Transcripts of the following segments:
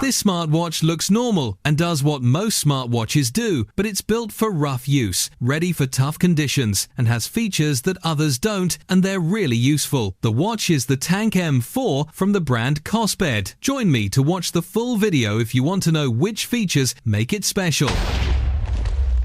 This smartwatch looks normal and does what most smartwatches do, but it's built for rough use, ready for tough conditions, and has features that others don't, and they're really useful. The watch is the Tank M4 from the brand Kospet. Join me to watch the full video if you want to know which features make it special.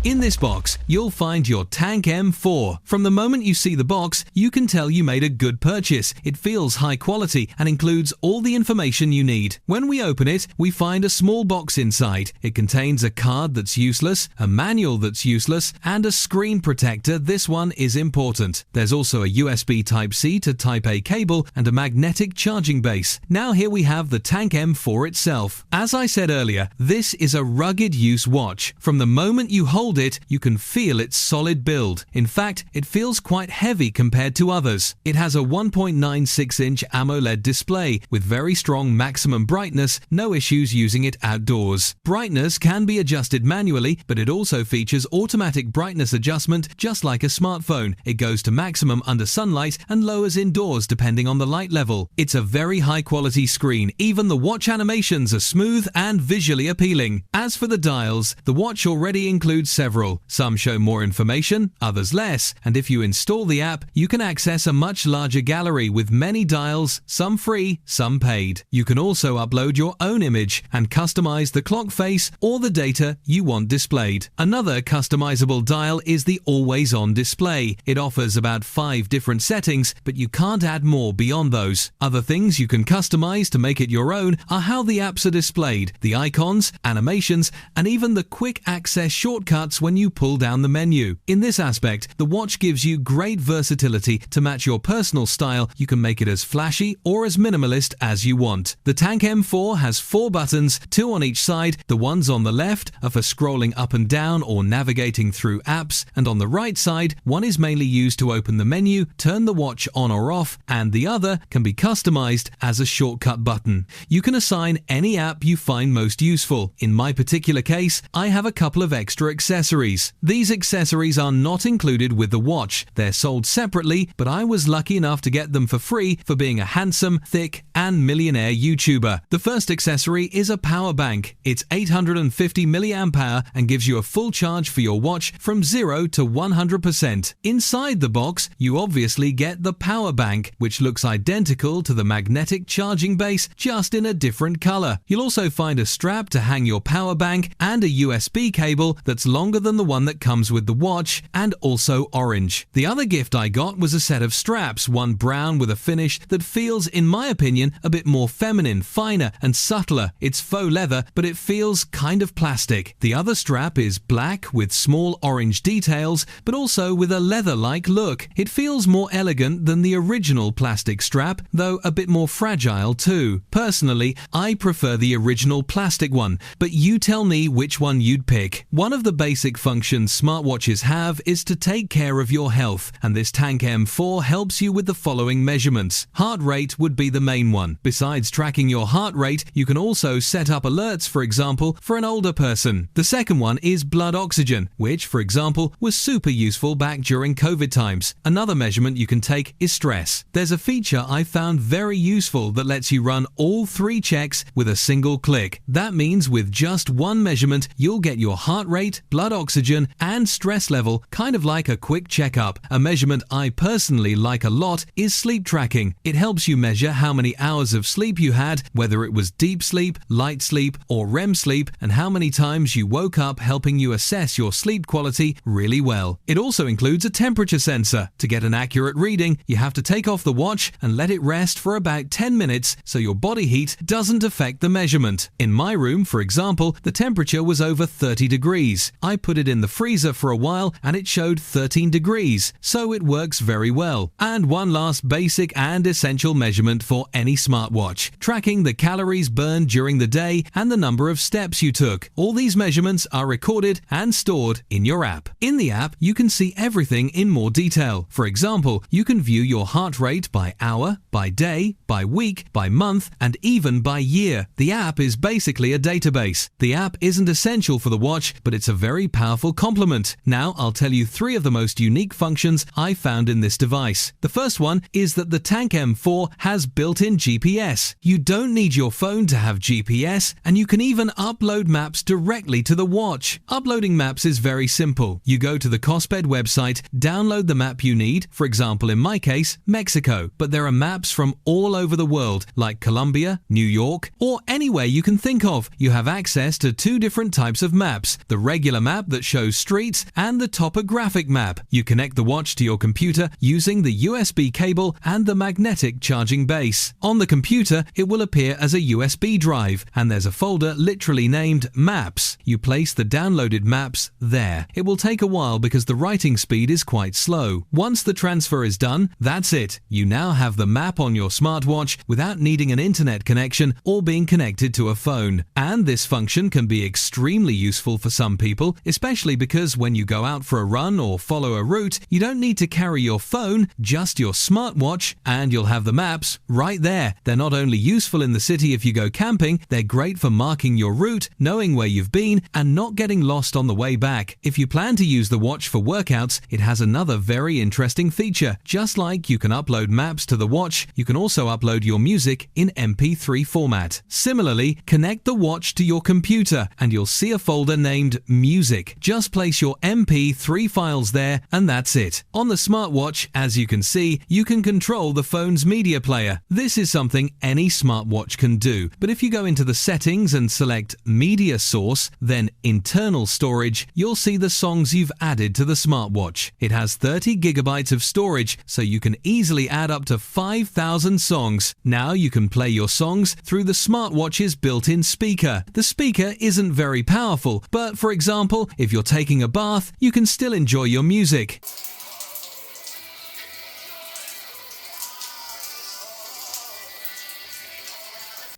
In this box, you'll find your Tank M4. From the moment you see the box, you can tell you made a good purchase. It feels high quality and includes all the information you need. When we open it, we find a small box inside. It contains a card that's useless, a manual that's useless, and a screen protector. This one is important. There's also a USB Type-C to Type-A cable and a magnetic charging base. Now here we have the Tank M4 itself. As I said earlier, this is a rugged use watch. From the moment you hold it, you can feel its solid build. In fact, it feels quite heavy compared to others. It has a 1.96-inch AMOLED display with very strong maximum brightness, no issues using it outdoors. Brightness can be adjusted manually, but it also features automatic brightness adjustment just like a smartphone. It goes to maximum under sunlight and lowers indoors depending on the light level. It's a very high quality screen. Even the watch animations are smooth and visually appealing. As for the dials, the watch already includes several. Some show more information, others less, and if you install the app, you can access a much larger gallery with many dials, some free, some paid. You can also upload your own image and customize the clock face or the data you want displayed. Another customizable dial is the always-on display. It offers about 5 different settings, but you can't add more beyond those. Other things you can customize to make it your own are how the apps are displayed, the icons, animations, and even the quick access shortcuts when you pull down the menu. In this aspect, the watch gives you great versatility to match your personal style. You can make it as flashy or as minimalist as you want. The Tank M4 has 4 buttons, 2 on each side. The ones on the left are for scrolling up and down or navigating through apps, and on the right side, one is mainly used to open the menu, turn the watch on or off, and the other can be customized as a shortcut button. You can assign any app you find most useful. In my particular case, I have a couple of extra accessories. These accessories are not included with the watch. They're sold separately, but I was lucky enough to get them for free for being a handsome, thick, and millionaire YouTuber. The first accessory is a power bank. It's 850 mAh and gives you a full charge for your watch from 0 to 100%. Inside the box, you obviously get the power bank, which looks identical to the magnetic charging base, just in a different color. You'll also find a strap to hang your power bank and a USB cable that's longer than the one that comes with the watch, and also orange. The other gift I got was a set of straps, one brown with a finish that feels, in my opinion, a bit more feminine, finer, and subtler. It's faux leather, but it feels kind of plastic. The other strap is black with small orange details, but also with a leather-like look. It feels more elegant than the original plastic strap, though a bit more fragile too. Personally, I prefer the original plastic one, but you tell me which one you'd pick. One of the basic functions smartwatches have is to take care of your health, and this Tank M4 helps you with the following measurements. Heart rate would be the main one. Besides tracking your heart rate, you can also set up alerts, for example, for an older person. The second one is blood oxygen, which, for example, was super useful back during COVID times. Another measurement you can take is stress. There's a feature I found very useful that lets you run all 3 checks with a single click. That means with just one measurement, you'll get your heart rate, blood oxygen, and stress level, kind of like a quick checkup. A measurement I personally like a lot is sleep tracking. It helps you measure how many hours of sleep you had, whether it was deep sleep, light sleep, or REM sleep, and how many times you woke up, helping you assess your sleep quality really well. It also includes a temperature sensor. To get an accurate reading, you have to take off the watch and let it rest for about 10 minutes so your body heat doesn't affect the measurement. In my room, for example, the temperature was over 30 degrees. I put it in the freezer for a while and it showed 13 degrees, so it works very well. And one last basic and essential measurement for any smartwatch: tracking the calories burned during the day and the number of steps you took. All these measurements are recorded and stored in your app. In the app, you can see everything in more detail. For example, you can view your heart rate by hour, by day, by week, by month, and even by year. The app is basically a database. The app isn't essential for the watch, but it's a very very powerful complement. Now I'll tell you 3 of the most unique functions I found in this device. The first one is that the Tank M4 has built-in GPS. You don't need your phone to have GPS, and you can even upload maps directly to the watch. Uploading maps is very simple. You go to the Kospet website, download the map you need, for example in my case, Mexico, but there are maps from all over the world, like Colombia, New York, or anywhere you can think of. You have access to 2 different types of maps, the regular map that shows streets and the topographic map. You connect the watch to your computer using the USB cable and the magnetic charging base. On the computer, it will appear as a USB drive, and there's a folder literally named Maps. You place the downloaded maps there. It will take a while because the writing speed is quite slow. Once the transfer is done, that's it. You now have the map on your smartwatch without needing an internet connection or being connected to a phone. And this function can be extremely useful for some people, especially because when you go out for a run or follow a route, you don't need to carry your phone, just your smartwatch, and you'll have the maps right there. They're not only useful in the city if you go camping, they're great for marking your route, knowing where you've been, and not getting lost on the way back. If you plan to use the watch for workouts, it has another very interesting feature. Just like you can upload maps to the watch, you can also upload your music in MP3 format. Similarly, connect the watch to your computer and you'll see a folder named Music. Just place your MP3 files there and that's it. On the smartwatch, as you can see, you can control the phone's media player. This is something any smartwatch can do, but if you go into the settings and select Media Source, then Internal Storage, you'll see the songs you've added to the smartwatch. It has 30 gigabytes of storage, so you can easily add up to 5,000 songs. Now you can play your songs through the smartwatch's built-in speaker. The speaker isn't very powerful, but for example, if you're taking a bath, you can still enjoy your music.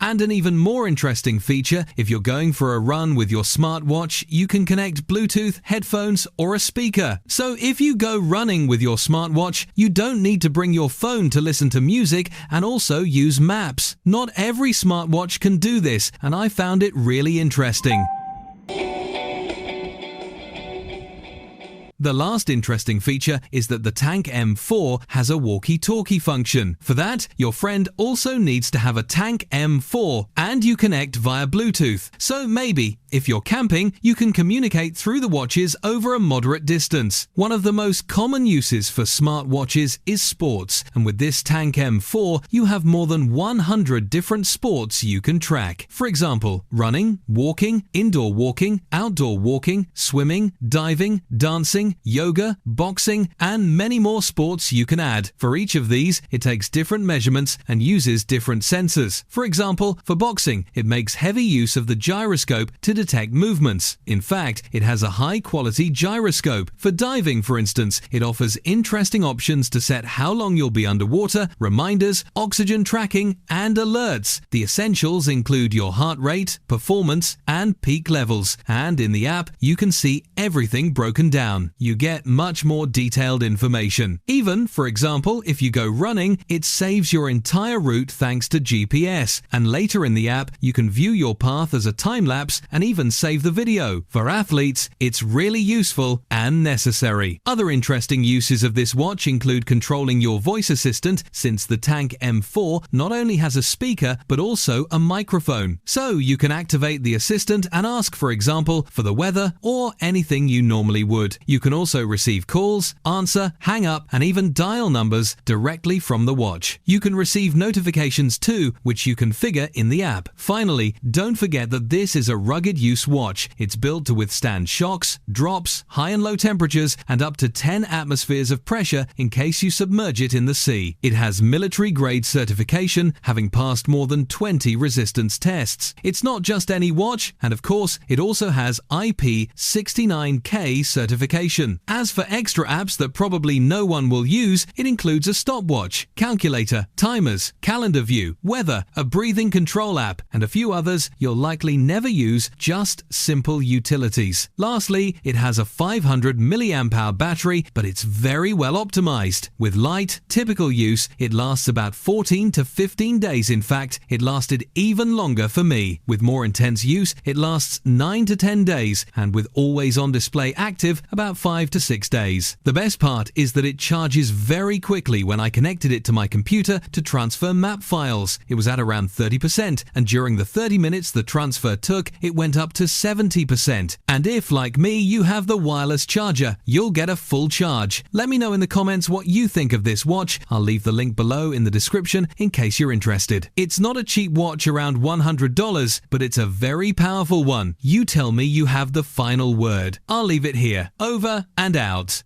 And an even more interesting feature, if you're going for a run with your smartwatch, you can connect Bluetooth, headphones, or a speaker. So if you go running with your smartwatch, you don't need to bring your phone to listen to music and also use maps. Not every smartwatch can do this, and I found it really interesting. The last interesting feature is that the Tank M4 has a walkie-talkie function. For that, your friend also needs to have a Tank M4 and you connect via Bluetooth. So maybe, if you're camping, you can communicate through the watches over a moderate distance. One of the most common uses for smartwatches is sports, and with this Tank M4, you have more than 100 different sports you can track. For example, running, walking, indoor walking, outdoor walking, swimming, diving, dancing, yoga, boxing, and many more sports you can add. For each of these, it takes different measurements and uses different sensors. For example, for boxing, it makes heavy use of the gyroscope to detect movements. In fact, it has a high-quality gyroscope. For diving, for instance, it offers interesting options to set how long you'll be underwater, reminders, oxygen tracking, and alerts. The essentials include your heart rate, performance, and peak levels. And in the app, you can see everything broken down. You get much more detailed information. Even, for example, if you go running, it saves your entire route thanks to GPS. And later in the app, you can view your path as a time-lapse and even save the video. For athletes, it's really useful and necessary. Other interesting uses of this watch include controlling your voice assistant, since the Tank M4 not only has a speaker but also a microphone. So you can activate the assistant and ask, for example, for the weather or anything you normally would. You can also receive calls, answer, hang up, and even dial numbers directly from the watch. You can receive notifications too, which you configure in the app. Finally, don't forget that this is a rugged use watch. It's built to withstand shocks, drops, high and low temperatures, and up to 10 atmospheres of pressure in case you submerge it in the sea. It has military-grade certification, having passed more than 20 resistance tests. It's not just any watch, and of course, it also has IFPZCSBO certification. As for extra apps that probably no one will use, it includes a stopwatch, calculator, timers, calendar view, weather, a breathing control app, and a few others you'll likely never use just simple utilities. Lastly, it has a 500 mAh battery, but it's very well optimized. With light, typical use, it lasts about 14 to 15 days. In fact, it lasted even longer for me. With more intense use, it lasts 9 to 10 days, and with always-on display active, about 5 to 6 days. The best part is that it charges very quickly. When I connected it to my computer to transfer map files, it was at around 30%, and during the 30 minutes the transfer took, it went up to 70%. And if, like me, you have the wireless charger, you'll get a full charge. Let me know in the comments what you think of this watch. I'll leave the link below in the description in case you're interested. It's not a cheap watch, around $100, but it's a very powerful one. You tell me you have the final word. I'll leave it here. Over and out.